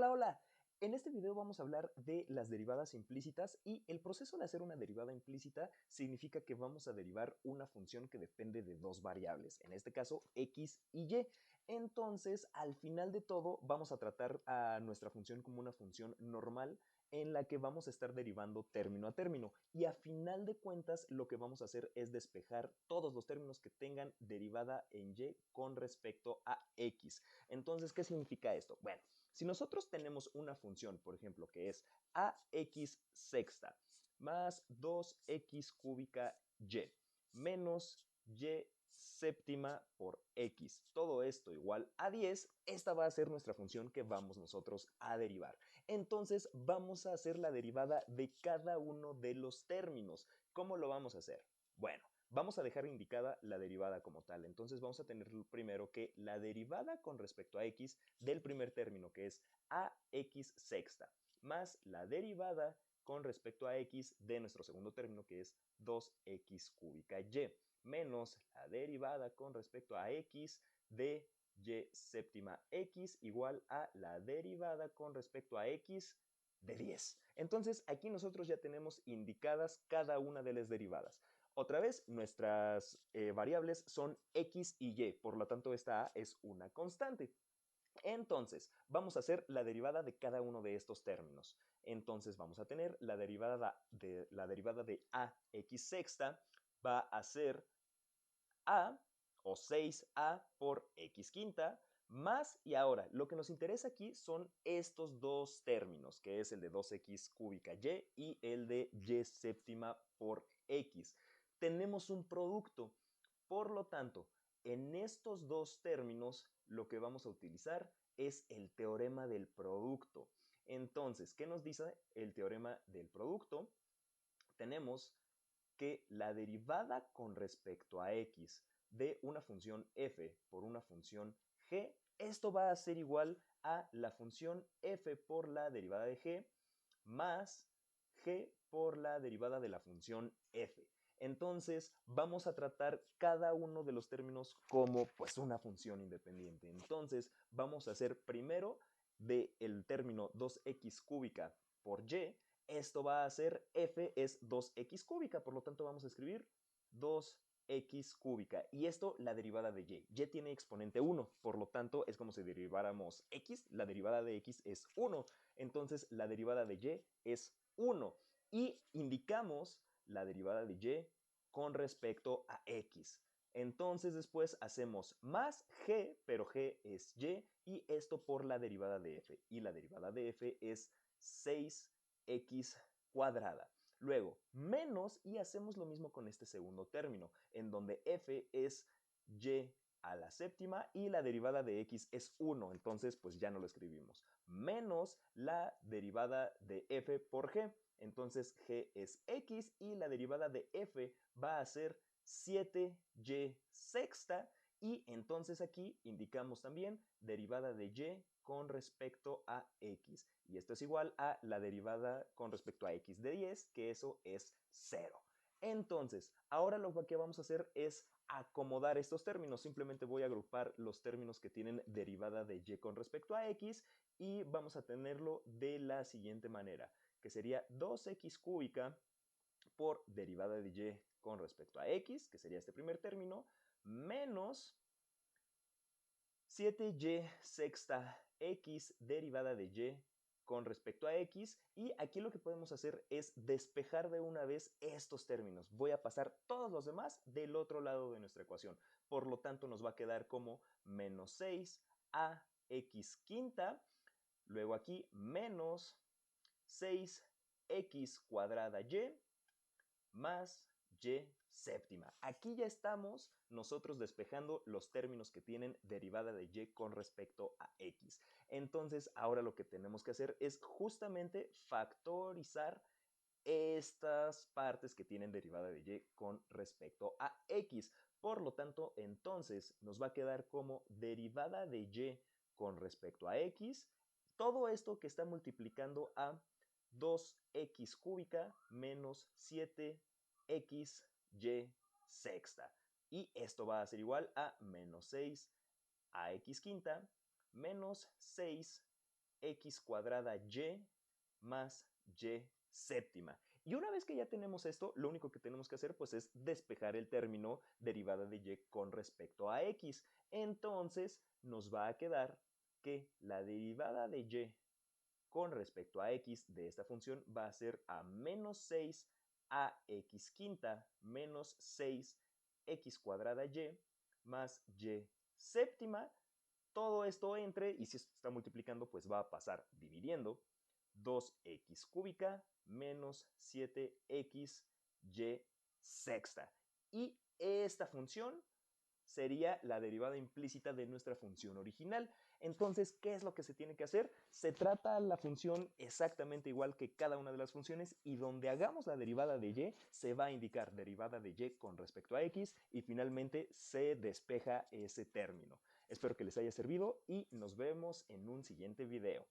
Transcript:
Hola, hola. En este video vamos a hablar de las derivadas implícitas y el proceso de hacer una derivada implícita significa que vamos a derivar una función que depende de dos variables, en este caso x y y. Entonces, al final de todo, vamos a tratar a nuestra función como una función normal en la que vamos a estar derivando término a término y a final de cuentas lo que vamos a hacer es despejar todos los términos que tengan derivada en y con respecto a x. Entonces, ¿qué significa esto? Bueno, si nosotros tenemos una función, por ejemplo, que es ax sexta más 2x cúbica y menos y séptima por x, todo esto igual a 10, esta va a ser nuestra función que vamos nosotros a derivar. Entonces vamos a hacer la derivada de cada uno de los términos. ¿Cómo lo vamos a hacer? Bueno, vamos a dejar indicada la derivada como tal. Entonces vamos a tener primero que la derivada con respecto a x del primer término, que es ax sexta, más la derivada con respecto a x de nuestro segundo término, que es 2x cúbica y, menos la derivada con respecto a x de y séptima x igual a la derivada con respecto a x de 10. Entonces aquí nosotros ya tenemos indicadas cada una de las derivadas. Otra vez, nuestras variables son x y y, por lo tanto esta a es una constante. Entonces, vamos a hacer la derivada de cada uno de estos términos. Entonces vamos a tener la derivada de ax sexta va a ser a o 6a por x quinta más, y ahora lo que nos interesa aquí son estos dos términos, que es el de 2x cúbica y el de y séptima por x. Tenemos un producto, por lo tanto, en estos dos términos lo que vamos a utilizar es el teorema del producto. Entonces, ¿qué nos dice el teorema del producto? Tenemos que la derivada con respecto a x de una función f por una función g, esto va a ser igual a la función f por la derivada de g más g por la derivada de la función f. Entonces vamos a tratar cada uno de los términos como pues una función independiente. Entonces vamos a hacer primero del término 2x cúbica por y, esto va a ser f es 2x cúbica, por lo tanto vamos a escribir 2x cúbica. Y esto la derivada de y. Y tiene exponente 1, por lo tanto es como si deriváramos x, la derivada de x es 1. Entonces la derivada de y es 1. Y indicamos la derivada de y con respecto a x. Entonces después hacemos más g, pero g es y esto por la derivada de f. Y la derivada de f es 6x cuadrada. Luego, menos, y hacemos lo mismo con este segundo término, en donde f es y a la séptima y la derivada de x es 1, entonces pues ya no lo escribimos. Menos la derivada de f por g, entonces g es x y la derivada de f va a ser 7y sexta, y entonces aquí indicamos también derivada de y con respecto a x. Y esto es igual a la derivada con respecto a x de 10, que eso es 0. Entonces, ahora lo que vamos a hacer es acomodar estos términos. Simplemente voy a agrupar los términos que tienen derivada de y con respecto a x y vamos a tenerlo de la siguiente manera, que sería 2x cúbica por derivada de y con respecto a x, que sería este primer término, menos 7y sexta x derivada de y con respecto a x, y aquí lo que podemos hacer es despejar de una vez estos términos. Voy a pasar todos los demás del otro lado de nuestra ecuación. Por lo tanto, nos va a quedar como menos 6 a x quinta, luego aquí menos 6x cuadrada y más y séptima. Aquí ya estamos nosotros despejando los términos que tienen derivada de y con respecto a x. Entonces, ahora lo que tenemos que hacer es justamente factorizar estas partes que tienen derivada de y con respecto a x. Por lo tanto, entonces nos va a quedar como derivada de y con respecto a x, todo esto que está multiplicando a 2x cúbica menos 7xy sexta. Y esto va a ser igual a menos 6 a x quinta menos 6 x cuadrada y más y séptima. Y una vez que ya tenemos esto, lo único que tenemos que hacer pues es despejar el término derivada de y con respecto a x. Entonces nos va a quedar que la derivada de y con respecto a x de esta función va a ser a menos 6 a x quinta menos 6 x cuadrada y más y séptima. Todo esto entre, y si esto está multiplicando, pues va a pasar dividiendo, 2x cúbica menos 7x y sexta. Y esta función sería la derivada implícita de nuestra función original. Entonces, ¿qué es lo que se tiene que hacer? Se trata la función exactamente igual que cada una de las funciones y donde hagamos la derivada de y, se va a indicar derivada de y con respecto a x y finalmente se despeja ese término. Espero que les haya servido y nos vemos en un siguiente video.